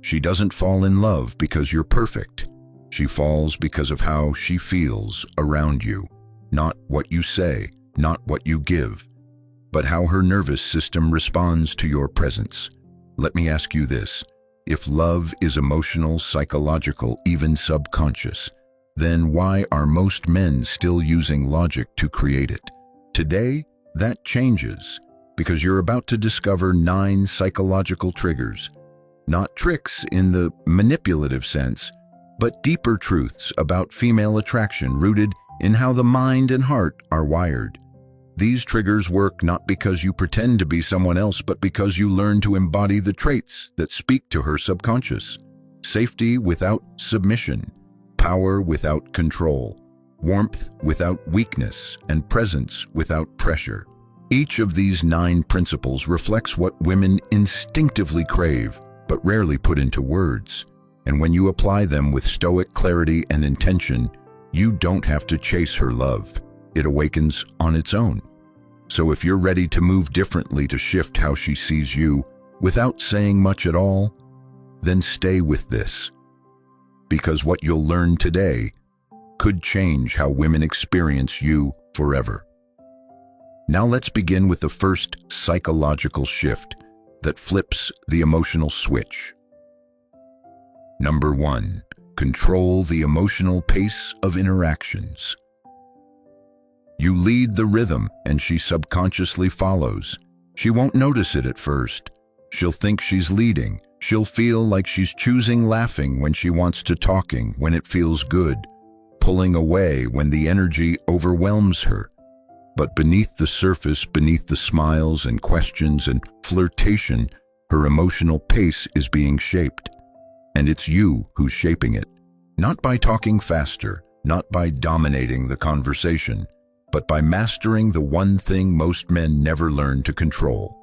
She doesn't fall in love because you're perfect. She falls because of how she feels around you. Not what you say, not what you give, but how her nervous system responds to your presence. Let me ask you this. If love is emotional, psychological, even subconscious, then why are most men still using logic to create it? Today, that changes, because you're about to discover 9 psychological triggers. Not tricks in the manipulative sense, but deeper truths about female attraction rooted in how the mind and heart are wired. These triggers work not because you pretend to be someone else, but because you learn to embody the traits that speak to her subconscious. Safety without submission, power without control, warmth without weakness, and presence without pressure. Each of these 9 principles reflects what women instinctively crave, but rarely put into words. And when you apply them with stoic clarity and intention, you don't have to chase her love. It awakens on its own. So if you're ready to move differently, to shift how she sees you without saying much at all, then stay with this. Because what you'll learn today could change how women experience you forever. Now let's begin with the first psychological shift that flips the emotional switch. Number 1, control the emotional pace of interactions. You lead the rhythm and she subconsciously follows. She won't notice it at first. She'll think she's leading. She'll feel like she's choosing laughing when she wants to, talking when it feels good, pulling away when the energy overwhelms her. But beneath the surface, beneath the smiles and questions and flirtation, her emotional pace is being shaped. And it's you who's shaping it. Not by talking faster, not by dominating the conversation, but by mastering the one thing most men never learn to control.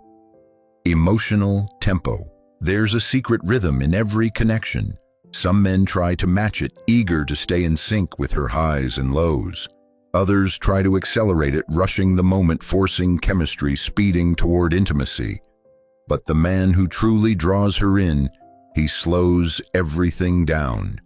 Emotional tempo. There's a secret rhythm in every connection. Some men try to match it, eager to stay in sync with her highs and lows. Others try to accelerate it, rushing the moment, forcing chemistry, speeding toward intimacy. But the man who truly draws her in, he slows everything down.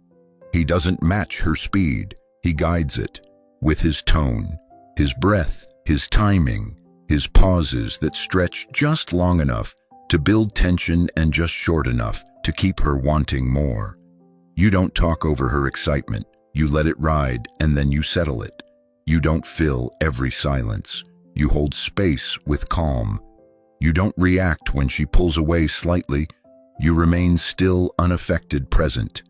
He doesn't match her speed, he guides it with his tone, his breath, his timing, his pauses that stretch just long enough to build tension and just short enough to keep her wanting more. You don't talk over her excitement, you let it ride and then you settle it. You don't fill every silence, you hold space with calm. You don't react when she pulls away slightly, you remain still, unaffected, present.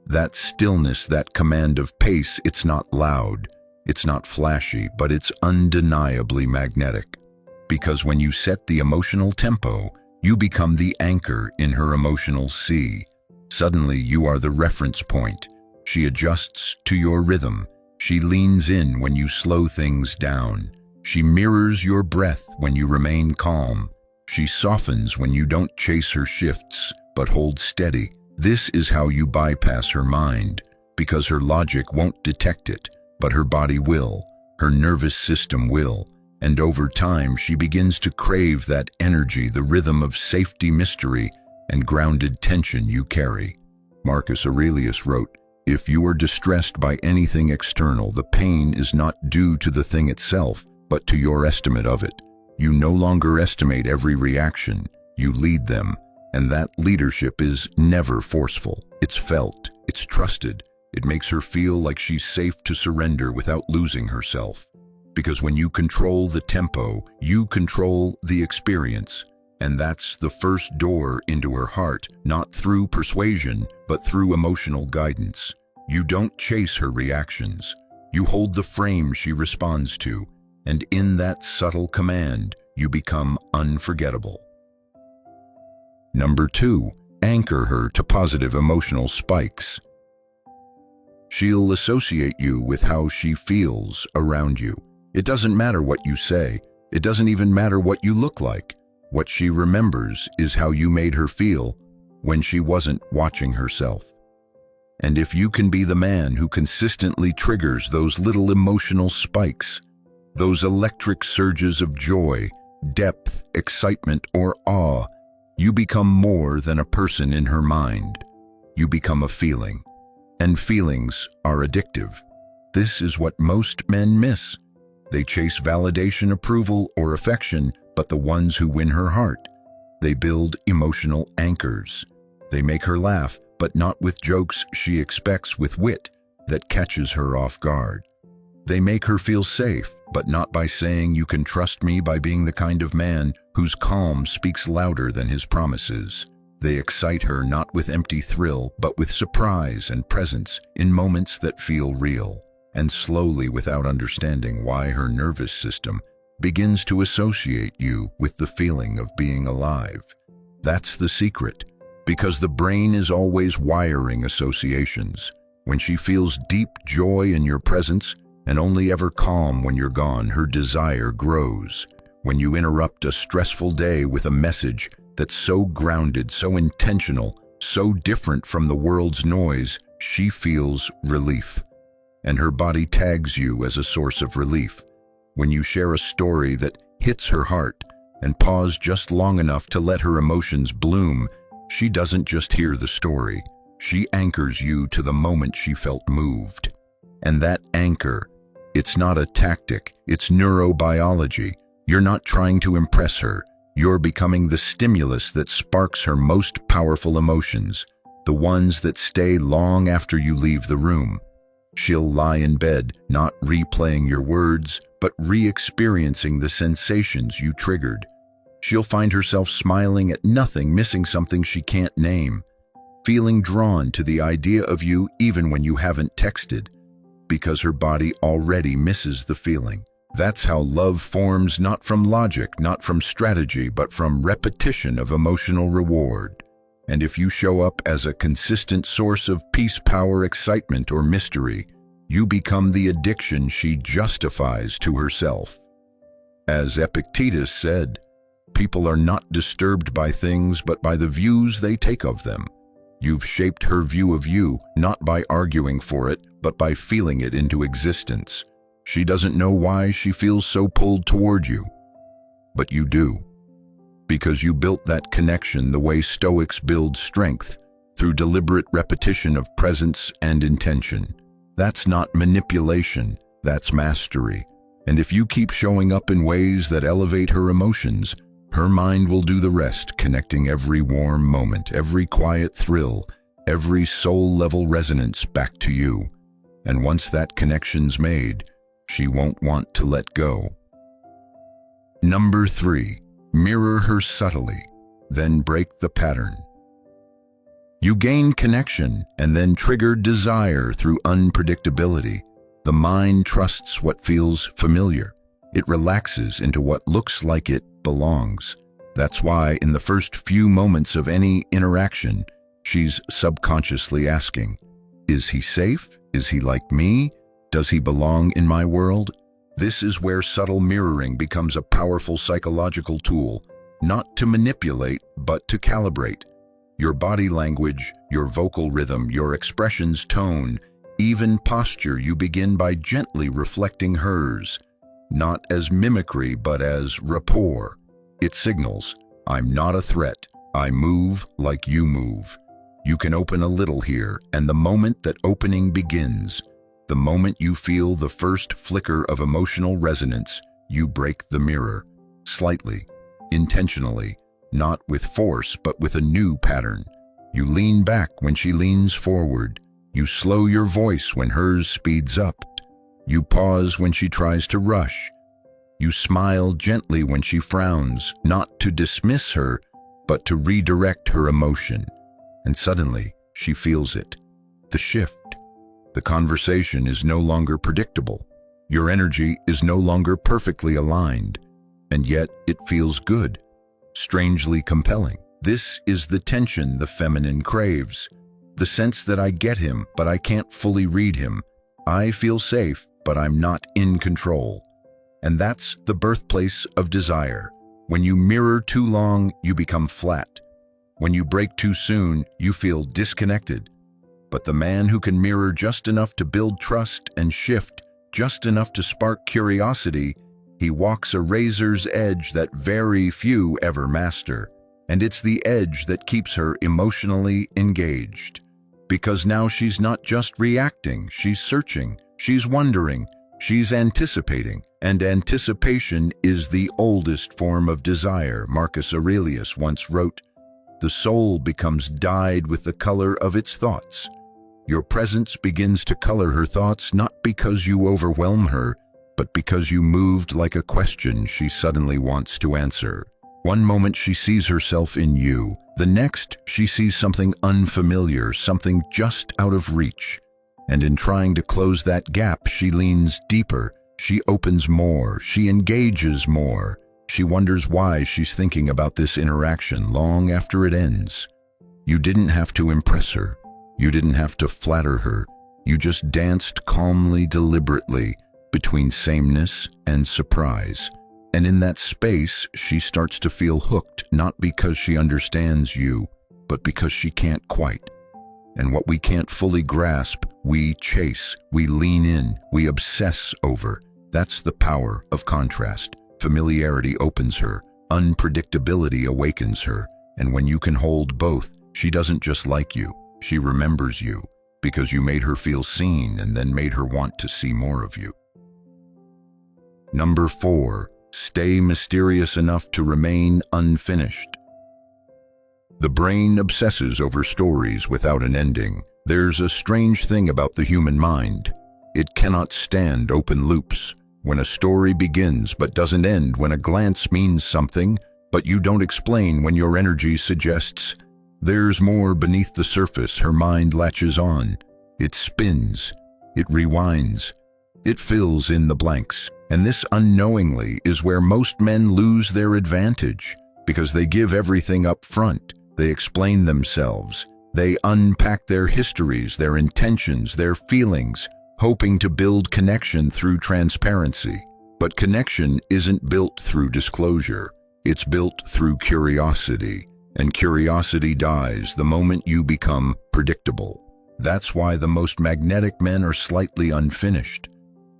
That stillness, that command of pace, it's not loud, it's not flashy, but it's undeniably magnetic. Because when you set the emotional tempo, you become the anchor in her emotional sea. Suddenly you are the reference point. She adjusts to your rhythm. She leans in when you slow things down. She mirrors your breath when you remain calm. She softens when you don't chase her shifts, but hold steady. This is how you bypass her mind, because her logic won't detect it, but her body will, her nervous system will, and over time she begins to crave that energy, the rhythm of safety, mystery, and grounded tension you carry. Marcus Aurelius wrote, "If you are distressed by anything external, the pain is not due to the thing itself, but to your estimate of it. You no longer estimate every reaction, you lead them, and that leadership is never forceful. It's felt, it's trusted. It makes her feel like she's safe to surrender without losing herself. Because when you control the tempo, you control the experience. And that's the first door into her heart, not through persuasion, but through emotional guidance. You don't chase her reactions. You hold the frame she responds to, and in that subtle command, you become unforgettable. Number 2, anchor her to positive emotional spikes. She'll associate you with how she feels around you. It doesn't matter what you say. It doesn't even matter what you look like. What she remembers is how you made her feel when she wasn't watching herself. And if you can be the man who consistently triggers those little emotional spikes, those electric surges of joy, depth, excitement, or awe, you become more than a person in her mind. you become a feeling. And feelings are addictive. This is what most men miss. They chase validation, approval, or affection, but the ones who win her heart, they build emotional anchors. They make her laugh, but not with jokes she expects, with wit that catches her off guard. They make her feel safe, but not by saying you can trust me, by being the kind of man whose calm speaks louder than his promises. They excite her not with empty thrill, but with surprise and presence in moments that feel real. And slowly, without understanding why, her nervous system begins to associate you with the feeling of being alive. That's the secret, because the brain is always wiring associations. When she feels deep joy in your presence, and only ever calm when you're gone, her desire grows. When you interrupt a stressful day with a message that's so grounded, so intentional, so different from the world's noise, she feels relief. And her body tags you as a source of relief. When you share a story that hits her heart and pause just long enough to let her emotions bloom, she doesn't just hear the story. She anchors you to the moment she felt moved. And that anchor, it's not a tactic, it's neurobiology. You're not trying to impress her. You're becoming the stimulus that sparks her most powerful emotions, the ones that stay long after you leave the room. She'll lie in bed, not replaying your words, but re-experiencing the sensations you triggered. She'll find herself smiling at nothing, missing something she can't name, feeling drawn to the idea of you even when you haven't texted, because her body already misses the feeling. That's how love forms, not from logic, not from strategy, but from repetition of emotional reward. And if you show up as a consistent source of peace, power, excitement, or mystery, you become the addiction she justifies to herself. As Epictetus said, people are not disturbed by things, but by the views they take of them. You've shaped her view of you, not by arguing for it, but by feeling it into existence. She doesn't know why she feels so pulled toward you, but you do. Because you built that connection the way Stoics build strength, through deliberate repetition of presence and intention. That's not manipulation, that's mastery. And if you keep showing up in ways that elevate her emotions, her mind will do the rest, connecting every warm moment, every quiet thrill, every soul-level resonance back to you. And once that connection's made, she won't want to let go. Number 3. Mirror her subtly, then break the pattern. You gain connection and then trigger desire through unpredictability. The mind trusts what feels familiar. It relaxes into what looks like it belongs. That's why in the first few moments of any interaction, she's subconsciously asking, is he safe? Is he like me? Does he belong in my world? This is where subtle mirroring becomes a powerful psychological tool, not to manipulate, but to calibrate. Your body language, your vocal rhythm, your expression's tone, even posture, you begin by gently reflecting hers, not as mimicry, but as rapport. It signals, I'm not a threat, I move like you move. You can open a little here, and the moment that opening begins, the moment you feel the first flicker of emotional resonance, you break the mirror, slightly, intentionally, not with force, but with a new pattern. You lean back when she leans forward. You slow your voice when hers speeds up. You pause when she tries to rush. You smile gently when she frowns, not to dismiss her, but to redirect her emotion. And suddenly, she feels it. The shift. The conversation is no longer predictable. Your energy is no longer perfectly aligned. And yet, it feels good, strangely compelling. This is the tension the feminine craves. The sense that I get him, but I can't fully read him. I feel safe, but I'm not in control. And that's the birthplace of desire. When you mirror too long, you become flat. When you break too soon, you feel disconnected. But the man who can mirror just enough to build trust and shift just enough to spark curiosity, he walks a razor's edge that very few ever master. And it's the edge that keeps her emotionally engaged. Because now she's not just reacting, she's searching, she's wondering, she's anticipating. And anticipation is the oldest form of desire. Marcus Aurelius once wrote, "The soul becomes dyed with the color of its thoughts." Your presence begins to color her thoughts not because you overwhelm her, but because you moved like a question she suddenly wants to answer. One moment she sees herself in you, the next she sees something unfamiliar, something just out of reach. And in trying to close that gap, she leans deeper, she opens more, she engages more. She wonders why she's thinking about this interaction long after it ends. You didn't have to impress her. You didn't have to flatter her. You just danced calmly, deliberately, between sameness and surprise. And in that space, she starts to feel hooked, not because she understands you, but because she can't quite. And what we can't fully grasp, we chase, we lean in, we obsess over. That's the power of contrast. Familiarity opens her, unpredictability awakens her. And when you can hold both, she doesn't just like you, she remembers you, because you made her feel seen and then made her want to see more of you. Number 4, stay mysterious enough to remain unfinished. The brain obsesses over stories without an ending. There's a strange thing about the human mind. It cannot stand open loops. When a story begins but doesn't end, when a glance means something, but you don't explain, when your energy suggests there's more beneath the surface, her mind latches on. It spins, it rewinds, it fills in the blanks. And this unknowingly is where most men lose their advantage, because they give everything up front. They explain themselves. They unpack their histories, their intentions, their feelings, hoping to build connection through transparency. But connection isn't built through disclosure. It's built through curiosity. And curiosity dies the moment you become predictable. That's why the most magnetic men are slightly unfinished.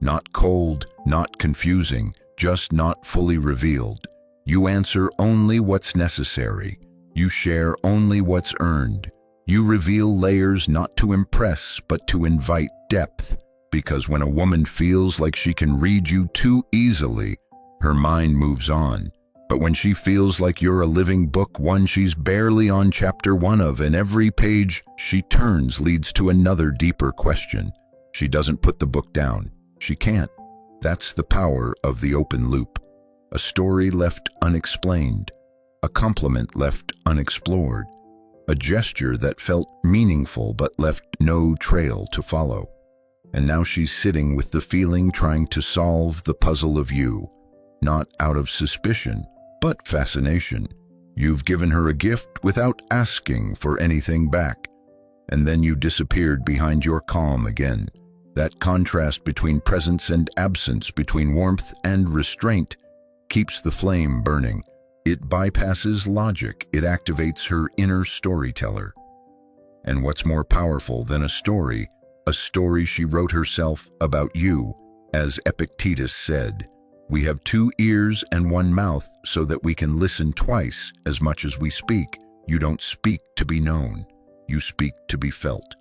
Not cold, not confusing, just not fully revealed. You answer only what's necessary. You share only what's earned. You reveal layers not to impress, but to invite depth. Because when a woman feels like she can read you too easily, her mind moves on. But when she feels like you're a living book, one she's barely on chapter 1 of, and every page she turns leads to another deeper question. She doesn't put the book down. She can't. That's the power of the open loop. A story left unexplained. A compliment left unexplored. A gesture that felt meaningful but left no trail to follow. And now she's sitting with the feeling, trying to solve the puzzle of you. Not out of suspicion, but fascination. You've given her a gift without asking for anything back. And then you disappeared behind your calm again. That contrast between presence and absence, between warmth and restraint, keeps the flame burning. It bypasses logic. It activates her inner storyteller. And what's more powerful than a story she wrote herself about you. As Epictetus said, "We have 2 ears and 1 mouth so that we can listen twice as much as we speak." You don't speak to be known. You speak to be felt.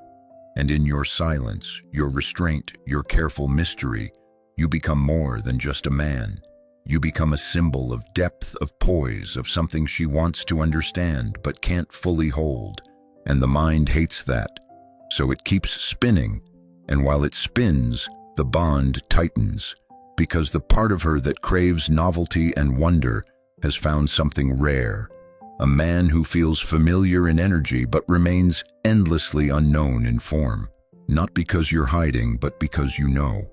And in your silence, your restraint, your careful mystery, you become more than just a man. You become a symbol of depth, of poise, of something she wants to understand but can't fully hold. And the mind hates that. So it keeps spinning. And while it spins, the bond tightens. Because the part of her that craves novelty and wonder has found something rare. A man who feels familiar in energy but remains endlessly unknown in form. Not because you're hiding, but because you know.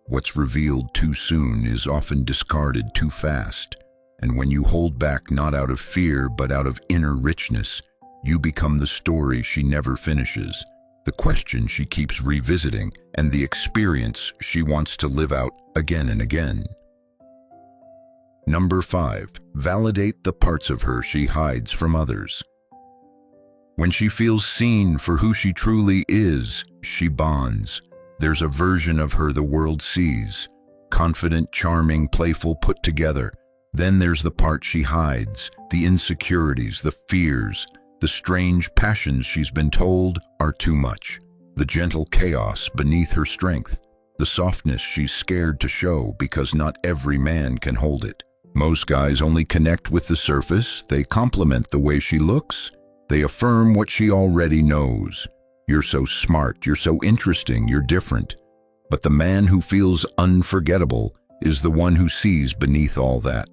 What's revealed too soon is often discarded too fast. And when you hold back not out of fear but out of inner richness, you become the story she never finishes, the question she keeps revisiting, and the experience she wants to live out again and again. Number 5, validate the parts of her she hides from others. When she feels seen for who she truly is, she bonds. There's a version of her the world sees, confident, charming, playful, put together. Then there's the part she hides, the insecurities, the fears, The strange passions she's been told are too much. The gentle chaos beneath her strength. The softness she's scared to show because not every man can hold it. Most guys only connect with the surface. They compliment the way she looks. They affirm what she already knows. You're so smart, you're so interesting, you're different. But the man who feels unforgettable is the one who sees beneath all that.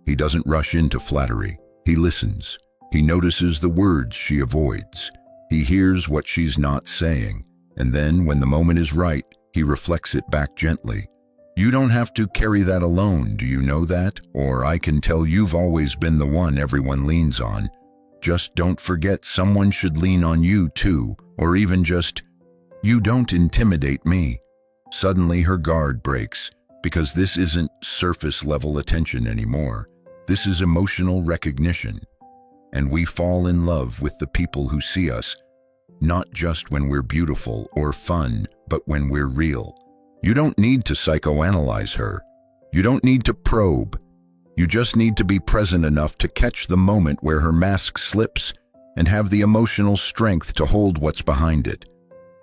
He doesn't rush into flattery. He listens. He notices the words she avoids. He hears what she's not saying. And then, when the moment is right, he reflects it back gently. You don't have to carry that alone, do you know that? Or I can tell you've always been the one everyone leans on. Just don't forget someone should lean on you too, or even just, you don't intimidate me. Suddenly her guard breaks, because this isn't surface-level attention anymore. This is emotional recognition. And we fall in love with the people who see us, not just when we're beautiful or fun, but when we're real. You don't need to psychoanalyze her. You don't need to probe. You just need to be present enough to catch the moment where her mask slips and have the emotional strength to hold what's behind it.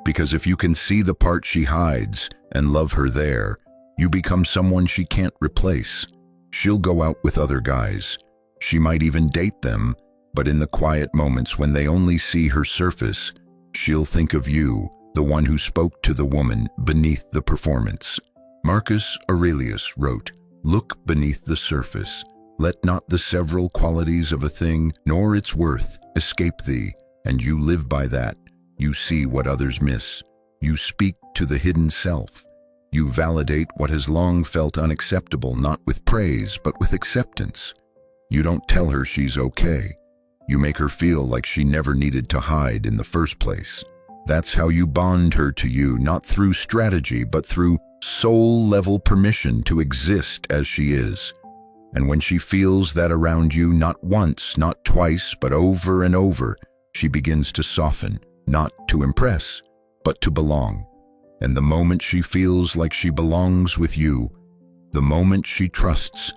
Because if you can see the part she hides and love her there, you become someone she can't replace. She'll go out with other guys. She might even date them, but in the quiet moments when they only see her surface, she'll think of you, the one who spoke to the woman beneath the performance. Marcus Aurelius wrote, "Look beneath the surface. Let not the several qualities of a thing, nor its worth, escape thee, and you live by that. You see what others miss. You speak to the hidden self. You validate what has long felt unacceptable, not with praise, but with acceptance. You don't tell her she's okay. You make her feel like she never needed to hide in the first place. That's how you bond her to you, not through strategy, but through soul-level permission to exist as she is. And when she feels that around you, not once, not twice, but over and over, she begins to soften, not to impress, but to belong. And the moment she feels like she belongs with you, the moment she trusts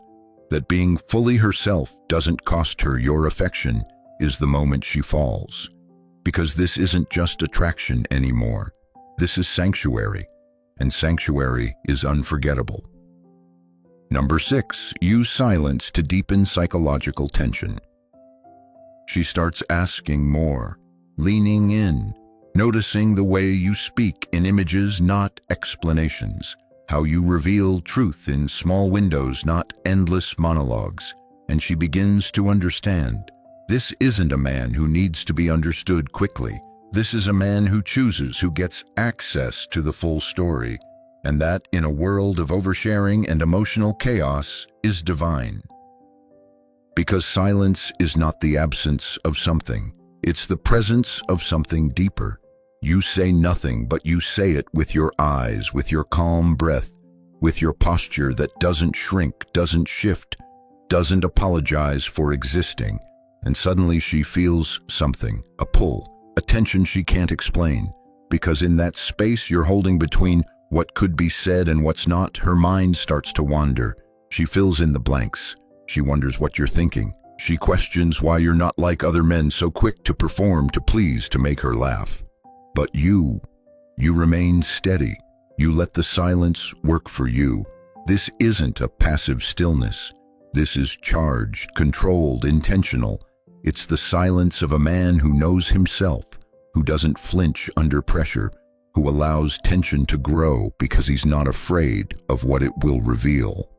that being fully herself doesn't cost her your affection, is the moment she falls. Because this isn't just attraction anymore. This is sanctuary, and sanctuary is unforgettable. Number 6, use silence to deepen psychological tension. She starts asking more, leaning in, noticing the way you speak in images, not explanations, how you reveal truth in small windows, not endless monologues, and she begins to understand. This isn't a man who needs to be understood quickly. This is a man who chooses, who gets access to the full story, and that, in a world of oversharing and emotional chaos, is divine. Because silence is not the absence of something, it's the presence of something deeper. You say nothing, but you say it with your eyes, with your calm breath, with your posture that doesn't shrink, doesn't shift, doesn't apologize for existing. And suddenly she feels something, a pull, a tension she can't explain. Because in that space you're holding between what could be said and what's not, her mind starts to wander. She fills in the blanks. She wonders what you're thinking. She questions why you're not like other men, so quick to perform, to please, to make her laugh. But you remain steady. You let the silence work for you. This isn't a passive stillness. This is charged, controlled, intentional. It's the silence of a man who knows himself, who doesn't flinch under pressure, who allows tension to grow because he's not afraid of what it will reveal.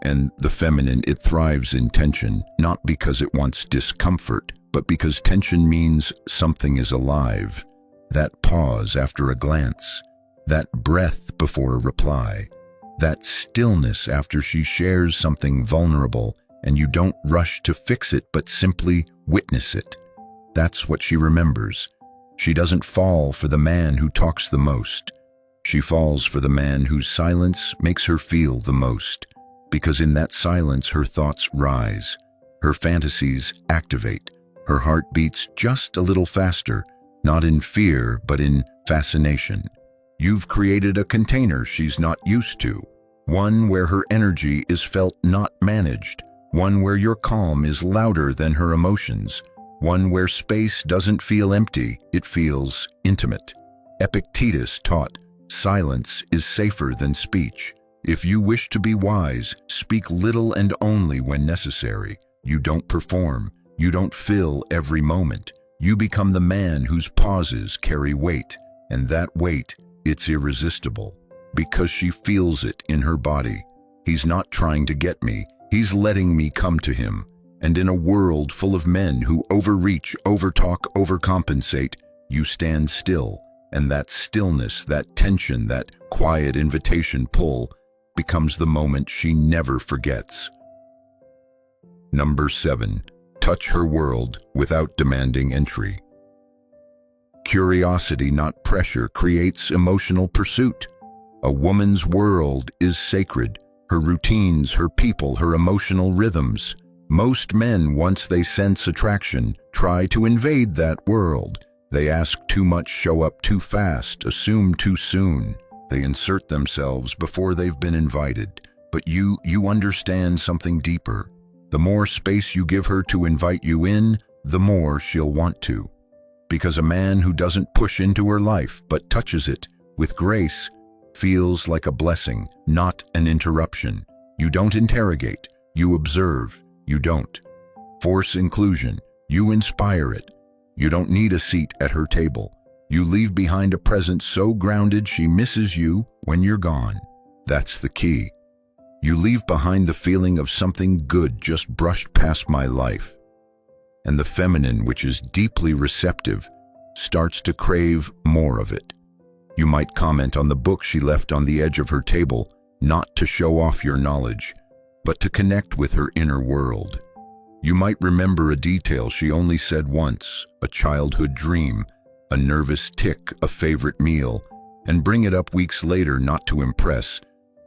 And the feminine, it thrives in tension, not because it wants discomfort, but because tension means something is alive. That pause after a glance, that breath before a reply, that stillness after she shares something vulnerable, and you don't rush to fix it, but simply witness it. That's what she remembers. She doesn't fall for the man who talks the most. She falls for the man whose silence makes her feel the most. Because in that silence her thoughts rise, her fantasies activate, her heart beats just a little faster, not in fear, but in fascination. You've created a container she's not used to, one where her energy is felt, not managed, one where your calm is louder than her emotions, one where space doesn't feel empty, it feels intimate. Epictetus taught, silence is safer than speech. If you wish to be wise, speak little and only when necessary. You don't perform. You don't fill every moment. You become the man whose pauses carry weight, and that weight, it's irresistible, because she feels it in her body. He's not trying to get me. He's letting me come to him. And in a world full of men who overreach, overtalk, overcompensate, you stand still, and that stillness, that tension, that quiet invitation pull becomes the moment she never forgets. Number 7. Touch her world without demanding entry. Curiosity, not pressure, creates emotional pursuit. A woman's world is sacred. Her routines, her people, her emotional rhythms. Most men, once they sense attraction, try to invade that world. They ask too much, show up too fast, assume too soon. They insert themselves before they've been invited. But you understand something deeper. The more space you give her to invite you in, the more she'll want to. Because a man who doesn't push into her life but touches it with grace feels like a blessing, not an interruption. You don't interrogate, you observe. You don't force inclusion, you inspire it. You don't need a seat at her table. You leave behind a presence so grounded she misses you when you're gone. That's the key. You leave behind the feeling of something good just brushed past my life. And the feminine, which is deeply receptive, starts to crave more of it. You might comment on the book she left on the edge of her table, not to show off your knowledge, but to connect with her inner world. You might remember a detail she only said once, a childhood dream, a nervous tick, a favorite meal, and bring it up weeks later not to impress,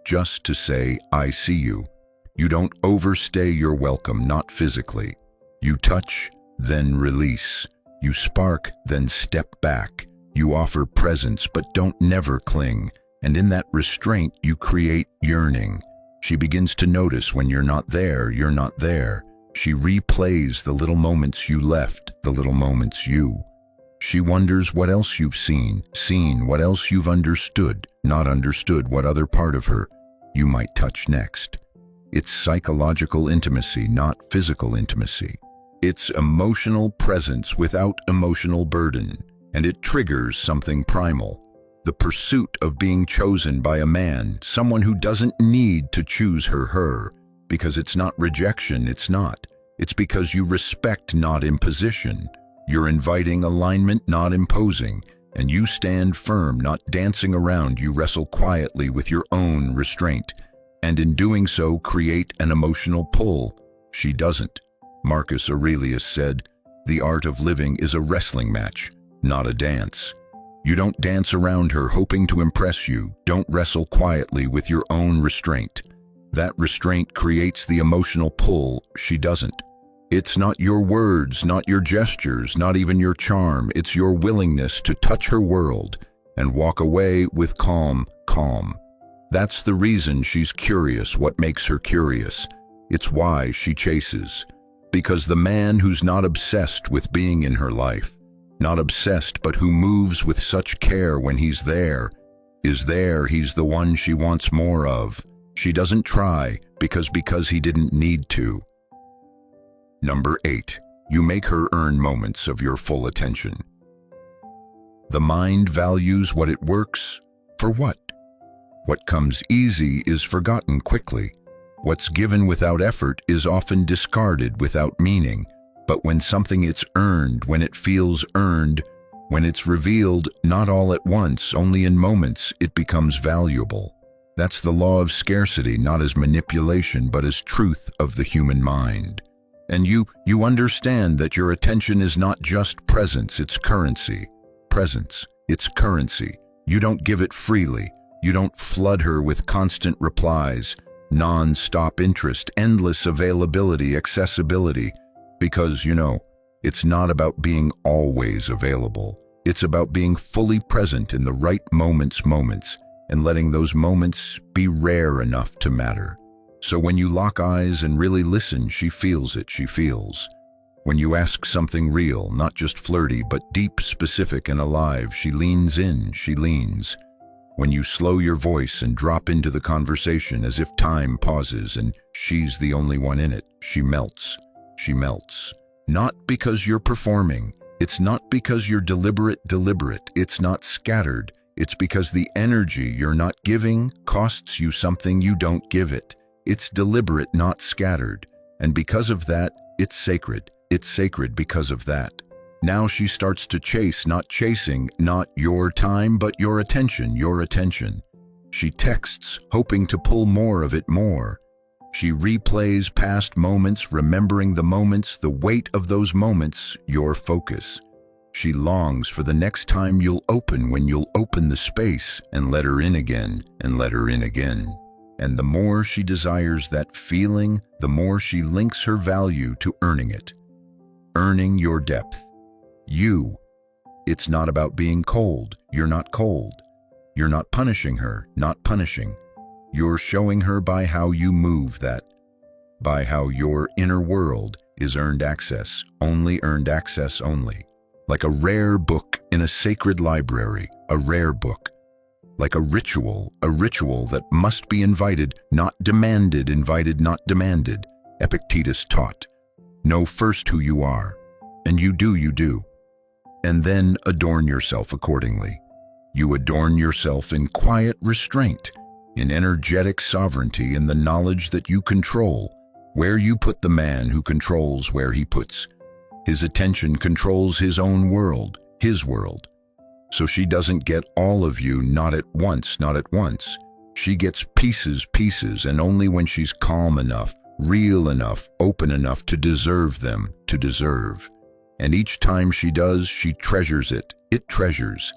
just to say, I see you. You don't overstay your welcome, not physically. You touch, then release. You spark, then step back. You offer presence, but don't never cling. And in that restraint, you create yearning. She begins to notice when you're not there, you're not there. She replays the little moments you left, the little moments you. She wonders what else you've seen, what else you've understood, not understood, what other part of her you might touch next. It's psychological intimacy, not physical intimacy. It's emotional presence without emotional burden, and it triggers something primal. The pursuit of being chosen by a man, someone who doesn't need to choose her, because it's not rejection, it's not. It's because you respect, not imposition. You're inviting alignment, not imposing, and you stand firm, not dancing around. You wrestle quietly with your own restraint, and in doing so create an emotional pull. She doesn't. Marcus Aurelius said, "The art of living is a wrestling match, not a dance." You don't dance around her hoping to impress you. Don't wrestle quietly with your own restraint. That restraint creates the emotional pull. She doesn't. It's not your words, not your gestures, not even your charm. It's your willingness to touch her world and walk away with calm. That's the reason she's curious, what makes her curious. It's why she chases. Because the man who's not obsessed with being in her life, not obsessed, but who moves with such care when he's there, is there. He's the one she wants more of. She doesn't try because he didn't need to. Number 8. You make her earn moments of your full attention. The mind values what it works for what? What comes easy is forgotten quickly. What's given without effort is often discarded without meaning. But when something is earned, when it feels earned, when it's revealed not all at once, only in moments, it becomes valuable. That's the law of scarcity, not as manipulation, but as truth of the human mind. And you understand that your attention is not just presence, it's currency. Presence, it's currency. You don't give it freely. You don't flood her with constant replies, non-stop interest, endless availability, accessibility. Because, it's not about being always available. It's about being fully present in the right moments, and letting those moments be rare enough to matter. So when you lock eyes and really listen, she feels it, she feels. When you ask something real, not just flirty, but deep, specific, and alive, she leans in, she leans. When you slow your voice and drop into the conversation as if time pauses and she's the only one in it, she melts. She melts. Not because you're performing. It's not because you're deliberate. It's not scattered. It's because the energy you're not giving costs you something you don't give it. It's deliberate, not scattered. And because of that, it's sacred. It's sacred because of that. Now she starts to chase, not chasing, not your time, but your attention, your attention. She texts, hoping to pull more of it more. She replays past moments, remembering the moments, the weight of those moments, your focus. She longs for the next time you'll open, when you'll open the space and let her in again, and let her in again. And the more she desires that feeling, the more she links her value to earning it. Earning your depth. You. It's not about being cold. You're not cold. You're not punishing her, not punishing. You're showing her by how you move that, by how your inner world is earned access only. Like a rare book in a sacred library, a rare book. Like a ritual that must be invited, not demanded, invited, not demanded. Epictetus taught. Know first who you are, and you do. And then adorn yourself accordingly. You adorn yourself in quiet restraint, in energetic sovereignty, in the knowledge that you control where you put the man who controls where he puts. His attention controls his own world, his world. So she doesn't get all of you, not at once. She gets pieces, and only when she's calm enough, real enough, open enough to deserve them, to deserve. And each time she does, she treasures it. It treasures.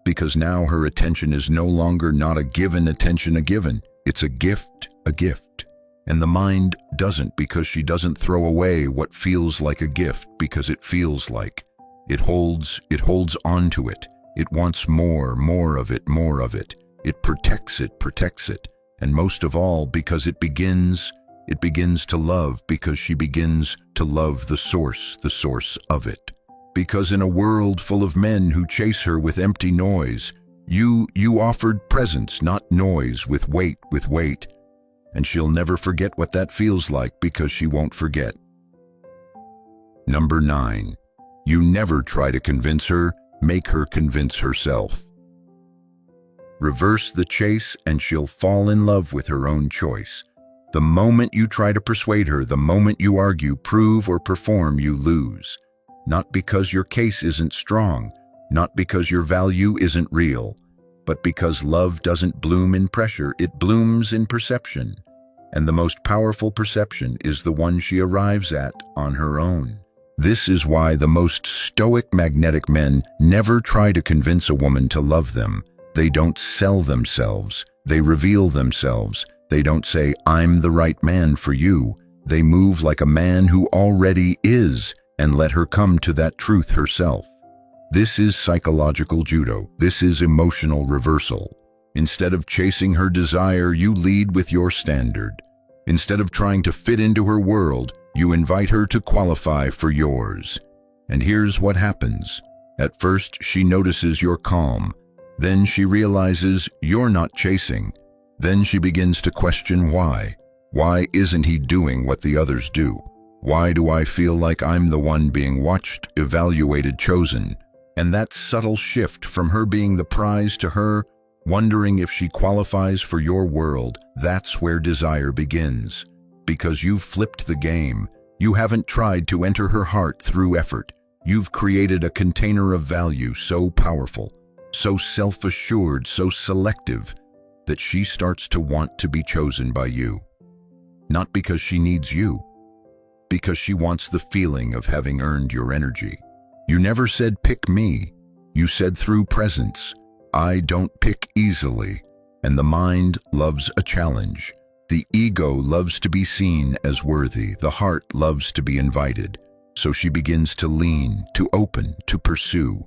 Because now her attention is no longer not a given attention, a given. It's a gift, a gift. And the mind doesn't, because she doesn't throw away what feels like a gift, because it feels like. It holds onto it. It wants more of it. It protects it. And most of all, because it begins to love, because she begins to love the source of it. Because in a world full of men who chase her with empty noise, you offered presence, not noise, with weight. And she'll never forget what that feels like, because she won't forget. Number 9. You never try to convince her, make her convince herself. Reverse the chase and she'll fall in love with her own choice. The moment you try to persuade her, the moment you argue, prove, or perform, you lose. Not because your case isn't strong, not because your value isn't real, but because love doesn't bloom in pressure, it blooms in perception. And the most powerful perception is the one she arrives at on her own. This is why the most stoic magnetic men never try to convince a woman to love them. They don't sell themselves, they reveal themselves. They don't say, I'm the right man for you. They move like a man who already is, and let her come to that truth herself. This is psychological judo. This is emotional reversal. Instead of chasing her desire, you lead with your standard. Instead of trying to fit into her world, you invite her to qualify for yours. And here's what happens. At first, she notices you're calm. Then she realizes you're not chasing. Then she begins to question why. Why isn't he doing what the others do? Why do I feel like I'm the one being watched, evaluated, chosen? And that subtle shift from her being the prize to her wondering if she qualifies for your world, that's where desire begins. Because you've flipped the game. You haven't tried to enter her heart through effort. You've created a container of value so powerful, so self-assured, so selective, that she starts to want to be chosen by you. Not because she needs you, because she wants the feeling of having earned your energy. You never said, pick me. You said through presence, I don't pick easily. And the mind loves a challenge. The ego loves to be seen as worthy. The heart loves to be invited. So she begins to lean, to open, to pursue.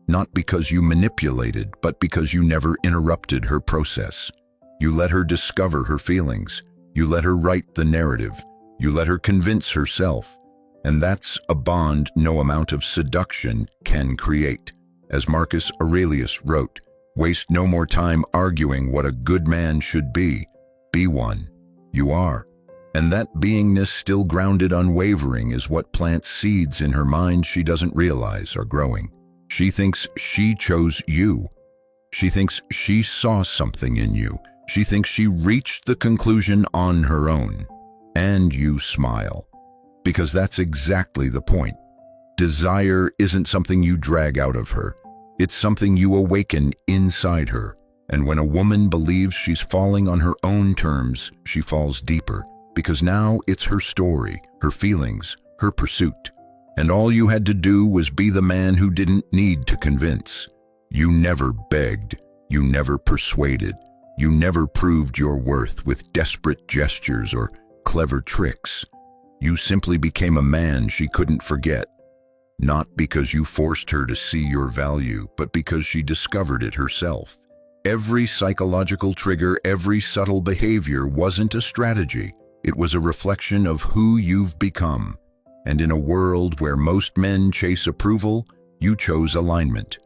Not because you manipulated, but because you never interrupted her process. You let her discover her feelings. You let her write the narrative. You let her convince herself. And that's a bond no amount of seduction can create. As Marcus Aurelius wrote, "Waste no more time arguing what a good man should be. Be one. You are." And that beingness, still grounded, unwavering, is what plants seeds in her mind she doesn't realize are growing. She thinks she chose you. She thinks she saw something in you. She thinks she reached the conclusion on her own. And you smile. Because that's exactly the point. Desire isn't something you drag out of her. It's something you awaken inside her. And when a woman believes she's falling on her own terms, she falls deeper. Because now it's her story, her feelings, her pursuit. And all you had to do was be the man who didn't need to convince. You never begged. You never persuaded. You never proved your worth with desperate gestures or clever tricks. You simply became a man she couldn't forget. Not because you forced her to see your value, but because she discovered it herself. Every psychological trigger, every subtle behavior wasn't a strategy. It was a reflection of who you've become. And in a world where most men chase approval, you chose alignment.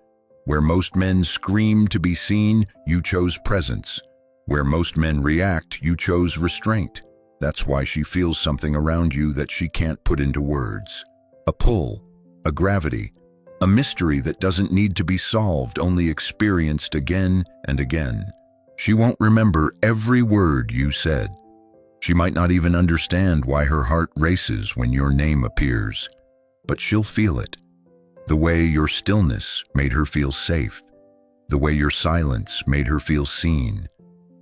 Where most men scream to be seen, you chose presence. Where most men react, you chose restraint. That's why she feels something around you that she can't put into words. A pull, a gravity, a mystery that doesn't need to be solved, only experienced again and again. She won't remember every word you said. She might not even understand why her heart races when your name appears. But she'll feel it. The way your stillness made her feel safe. The way your silence made her feel seen.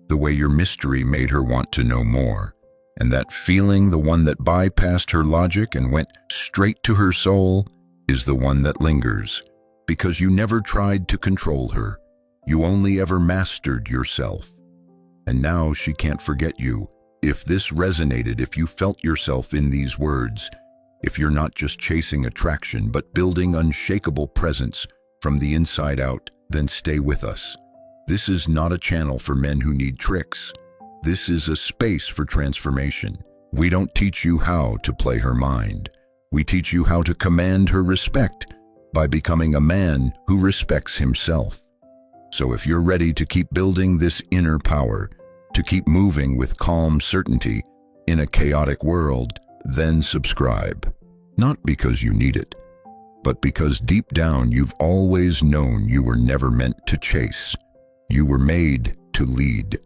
The way your mystery made her want to know more. And that feeling, the one that bypassed her logic and went straight to her soul, is the one that lingers. Because you never tried to control her. You only ever mastered yourself. And now she can't forget you. If this resonated, if you felt yourself in these words, if you're not just chasing attraction, but building unshakable presence from the inside out, then stay with us. This is not a channel for men who need tricks. This is a space for transformation. We don't teach you how to play her mind. We teach you how to command her respect by becoming a man who respects himself. So if you're ready to keep building this inner power, to keep moving with calm certainty in a chaotic world, then subscribe. Not because you need it, but because deep down you've always known you were never meant to chase. You were made to lead.